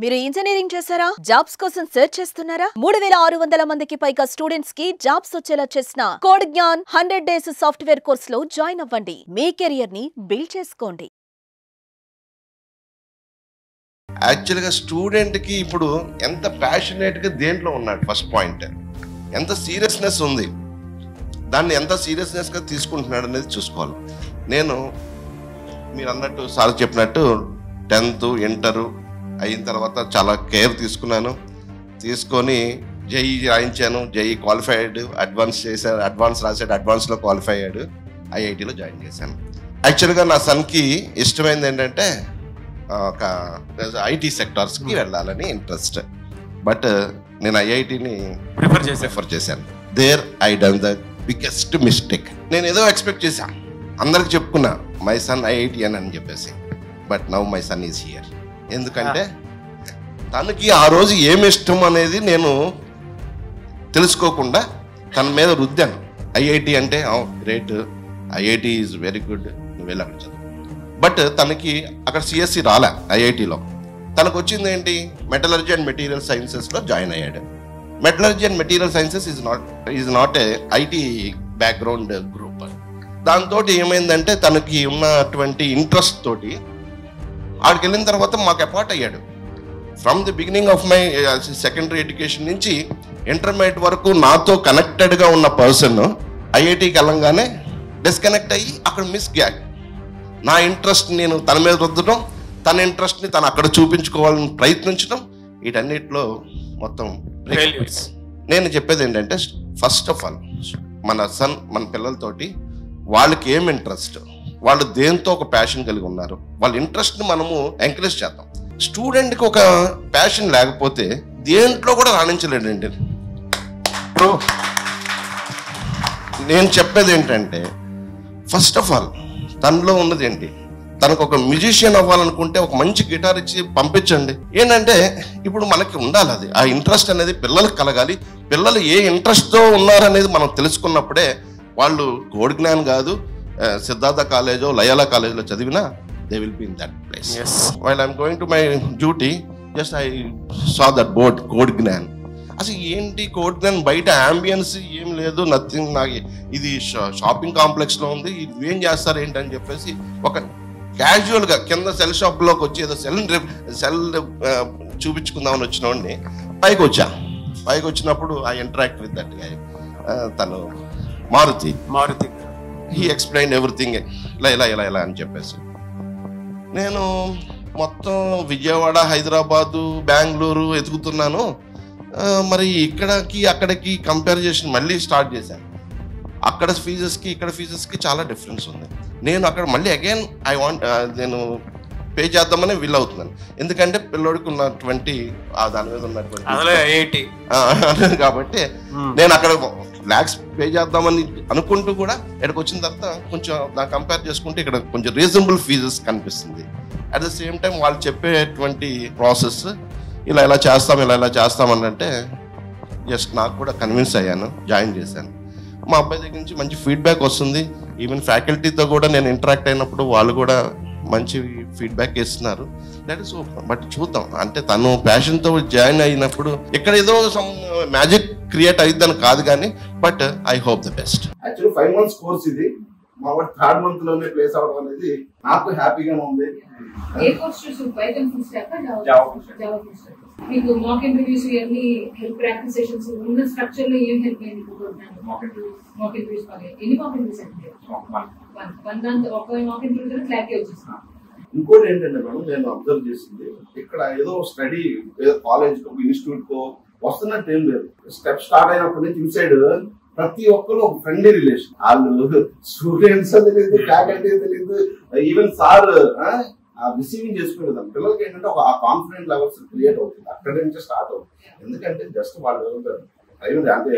మీరు ఇంజనీరింగ్ చేశారా? జాబ్స్ కోసం సెర్చ్ చేస్తున్నారా? 3600 మందికి పైగా స్టూడెంట్స్ కి జాబ్స్ వచ్చేలా చేసిన code Gyan 100 days software course లో జాయిన్ అవ్వండి. మీ కెరియర్ ని బిల్డ్ చేసుకోండి. యాక్చువల్గా స్టూడెంట్కి ఇప్పుడు ఎంత ప్యాషనేట్గా దేంట్లో ఉన్నాడు, ఫస్ట్ పాయింట్ ఎంత సీరియస్నెస్ ఉంది, దాన్ని ఎంత సీరియస్నెస్గా తీసుకుంటున్నాడు అనేది చూసుకోవాలి. నేను మీరు అన్నట్టు సార్ చెప్పినట్టు 10th ఇంటరు అయిన తర్వాత చాలా కేర్ తీసుకొని జేఈ రాయించాను. జేఈ క్వాలిఫైడ్, అడ్వాన్స్ చేశాను, అడ్వాన్స్ రాశాడు, అడ్వాన్స్లో క్వాలిఫై అయ్యాడు, ఐఐటీలో జాయిన్ చేశాను. యాక్చువల్గా నా సన్కి ఇష్టమైంది ఏంటంటే ఒక ఐటీ సెక్టార్స్కి వెళ్ళాలని ఇంట్రెస్ట్, బట్ నేను ఐఐటీని ప్రిఫర్ చేశాను. There I done the biggest mistake. నేను ఏదో ఎక్స్పెక్ట్ చేశాను, అందరికి చెప్పుకున్నా మై సన్ ఐఐటి అని చెప్పేసి, but now my son is here. ఎందుకంటే తనకి ఆ రోజు ఏమి ఇష్టం అనేది నేను తెలుసుకోకుండా తన మీద రుద్దాను. ఐఐటి అంటే great, IIT is very good, నువ్వు వెళ్ళి అక్కడ చదువు. బట్ తనకి అక్కడ సిఎస్సి రాలే. ఐఐటిలో తనకు వచ్చింది ఏంటి, మెటలర్జీ అండ్ మెటీరియల్ సైన్సెస్లో జాయిన్ అయ్యాడు. Metallurgy and material sciences is not a IT background group. దాంతో ఏమైందంటే తనకి ఉన్నటువంటి ఇంట్రెస్ట్ తోటి ఆడికి వెళ్ళిన తర్వాత మాకు అపార్ట్ అయ్యాడు. From the beginning of my secondary education నుంచి ఇంటర్మీడియట్ వరకు నాతో కనెక్టెడ్గా ఉన్న పర్సన్ ఐఐటికి వెళ్ళంగానే డిస్కనెక్ట్ అయ్యి అక్కడ మిస్ గ్యాగ్. నా ఇంట్రెస్ట్ నేను తన మీద రుద్దడం, తన ఇంట్రెస్ట్ని తను అక్కడ చూపించుకోవాలని ప్రయత్నించడం, వీటన్నిటిలో మొత్తం నేను చెప్పేది ఏంటంటే, ఫస్ట్ ఆఫ్ ఆల్ మన పిల్లలతోటి వాళ్ళకి ఏం ఇంట్రెస్ట్, వాళ్ళు దేంతో ఒక ప్యాషన్ కలిగి ఉన్నారు, వాళ్ళ ఇంట్రెస్ట్ని మనము ఎంకరేజ్ చేద్దాం. స్టూడెంట్కి ఒక ప్యాషన్ లేకపోతే దేంట్లో కూడా రాణించలేడండి. నేను చెప్పేది ఏంటంటే, ఫస్ట్ ఆఫ్ ఆల్ తనలో ఉన్నది ఏంటి, తనకు ఒక మ్యూజిషియన్ అవ్వాలనుకుంటే ఒక మంచి గిటార్ ఇచ్చి పంపించండి. ఏంటంటే ఇప్పుడు మనకి ఉండాలి అది, ఆ ఇంట్రెస్ట్ అనేది పిల్లలకు కలగాలి. పిల్లలు ఏ ఇంట్రెస్ట్తో ఉన్నారనేది మనం తెలుసుకున్నప్పుడే వాళ్ళు కోడ్ జ్ఞాన్ కాదు, సిద్ధార్థ కాలేజో లయోలా కాలేజ్లో చదివినా they will be in that place. While I'm going to my duty, just I saw that board code Gyan. అసలు ఏంటి కోడ్ జ్ఞాన్, బయట అంబియన్స్ ఏం లేదు, నథింగ్. నాకు ఇది షాపింగ్ కాంప్లెక్స్లో ఉంది, ఇది ఏం చేస్తారు ఏంటని చెప్పేసి ఒక క్యాజువల్గా కింద సెల్ షాప్లోకి వచ్చి ఏదో సెల్ చూపించుకుందామని వచ్చినోడిని పైకి వచ్చినప్పుడు I interact with that guy. తను మారుతి హీ ఎక్స్ప్లెయిన్ ఎవ్రీథింగ్ ఇలా అని చెప్పేసి, నేను మొత్తం విజయవాడ, హైదరాబాదు, బెంగళూరు ఎదుగుతున్నాను. మరి ఇక్కడికి అక్కడికి కంపారిజేషన్ మళ్ళీ స్టార్ట్ చేశాను. అక్కడ ఫీజెస్కి ఇక్కడ ఫీజెస్కి చాలా డిఫరెన్స్ ఉంది. నేను అక్కడ మళ్ళీ అగైన్ నేను పే చేద్దామని వీల్ అవుతున్నాను. ఎందుకంటే పిల్లోడికి ఉన్నటువంటి దాని మీద ఉన్నటువంటి కాబట్టి నేను అక్కడ లాక్స్ పే చేద్దామని అనుకుంటూ కూడా ఇక్కడికి వచ్చిన తర్వాత కొంచెం నాకు కంపేర్ చేసుకుంటే ఇక్కడ కొంచెం రీజనబుల్ ఫీజెస్ కనిపిస్తుంది. అట్ ద సేమ్ టైం వాళ్ళు చెప్పేటువంటి ప్రాసెస్ ఇలా చేస్తామని అంటే జస్ట్ నాకు కూడా కన్విన్స్ అయ్యాను, జాయిన్ చేశాను. మా అబ్బాయి దగ్గర నుంచి మంచి ఫీడ్బ్యాక్ వస్తుంది. ఈవెన్ ఫ్యాకల్టీతో కూడా నేను ఇంటరాక్ట్ అయినప్పుడు వాళ్ళు కూడా మంచి ఫీడ్బ్యాక్ ఇస్తున్నారు. That is okay. బట్ చూద్దాం, అంటే తను ప్యాషన్తో జాయిన్ అయినప్పుడు ఇక్కడ ఏదో సమ్ మ్యాజిక్ క్రియేట్ అయిద్దని కాదు కానీ, but I hope the best. Actually 5 months course ఇది, మా వాడు 3rd month లోనే ప్లేస్ అవ్వడం అనేది నాకు హ్యాపీగా ఉంది. ఏ కోర్స్ చూసి Python full stock Java full stock మీకు మాక్ ఇంటర్వ్యూస్ ఇవన్నీ హెల్ప్ ప్రాక్టీస్ సెషన్స్ ఉన్న స్ట్రక్చర్ లో ఏం హెల్ప్ అయ్యింది? మాక్ ఇంటర్వ్యూస్ ఎన్ని మాక్ ఇంటర్వ్యూస్ అంటే ఒక మాక్ ఇంటర్వ్యూ క్లారిటీ వచ్చేసింది. ఇంకోటి ఏంటంటే మేడం, నేను అబ్జర్వ్ చేసింది ఇక్కడ ఏదో స్టడీ ఏదో కాలేజ్ కో ఇన్స్టిట్యూట్ కో వస్తున్నట్టు ఏం లేదు. స్టెప్ స్టార్ట్ అయినప్పటి నుంచి ఇన్సైడ్ ప్రతి ఒక్కరు ఒక ఫ్రెండ్లీ రిలేషన్. వాళ్ళు స్టూడెంట్స్ తెలియదు, ఫ్యాకల్టీ తెలియదు, ఈవెన్ సార్ రిసీవింగ్ చేసుకునే విధానం పిల్లలకి ఏంటంటే ఒక కాన్ఫిడెంట్ లెవెల్స్ క్రియేట్ అవుతుంది. అక్కడి నుంచే స్టార్ట్ అవుతుంది. ఎందుకంటే జస్ట్ వాళ్ళు అంటే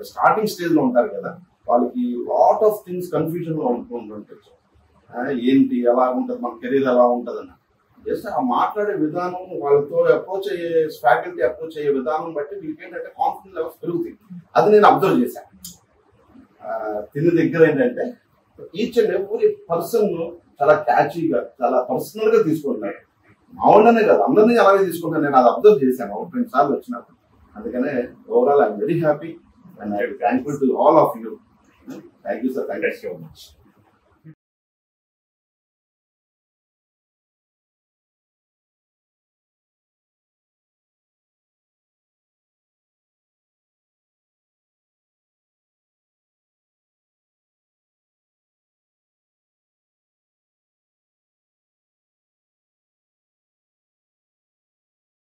స్టార్టింగ్ స్టేజ్ లో ఉంటారు కదా, వాళ్ళకి లాట్ ఆఫ్ థింగ్స్ కన్ఫ్యూజన్ లో ఉంటుండొచ్చు. ఏంటి ఎలా ఉంటుంది, మన కెరీర్ ఎలా ఉంటుంది అన్న జస్ట్ ఆ మాట్లాడే విధానం, వాళ్ళతో అప్రోచ్ అయ్యే ఫ్యాకల్టీ అప్రోచ్ అయ్యే విధానం బట్టి వీళ్ళకి ఏంటంటే కాన్ఫిడెన్స్ లెవెల్స్ పెరుగుతాయి. అది నేను అబ్జర్వ్ చేశాను. తిని దగ్గర ఏంటంటే ఈచ్ అండ్ ఎవ్రీ పర్సన్ చాలా క్యాచీగా, చాలా పర్సనల్ గా తీసుకుంటున్నారు. మామూలుగానే కాదు, అందరినీ అలాగే తీసుకుంటాను. నేను అది అబ్జర్వ్ చేశాను 1-2 సార్లు వచ్చినప్పుడు. అందుకనే overall I'm very happy and I thankful to all of you. Thank you sir. Thank you so much.